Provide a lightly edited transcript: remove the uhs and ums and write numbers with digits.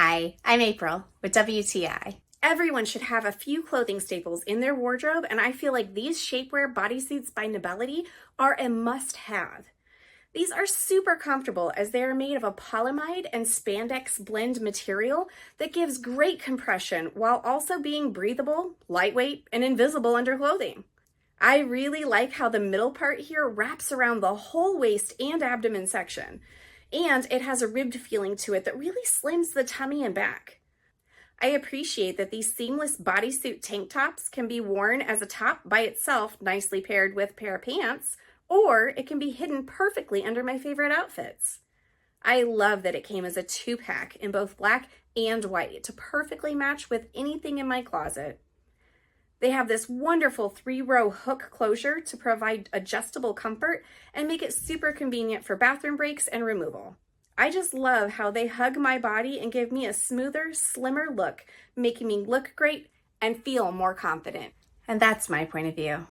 Hi, I'm April with WTI. Everyone should have a few clothing staples in their wardrobe, and I feel like these shapewear bodysuits by Nebility are a must-have. These are super comfortable as they are made of a polyamide and spandex blend material that gives great compression while also being breathable, lightweight, and invisible under clothing. I really like how the middle part here wraps around the whole waist and abdomen section, and it has a ribbed feeling to it that really slims the tummy and back. I appreciate that these seamless bodysuit tank tops can be worn as a top by itself, nicely paired with a pair of pants, or it can be hidden perfectly under my favorite outfits. I love that it came as a 2-pack in both black and white to perfectly match with anything in my closet. They have this wonderful 3-row hook closure to provide adjustable comfort and make it super convenient for bathroom breaks and removal. I just love how they hug my body and give me a smoother, slimmer look, making me look great and feel more confident. And that's my point of view.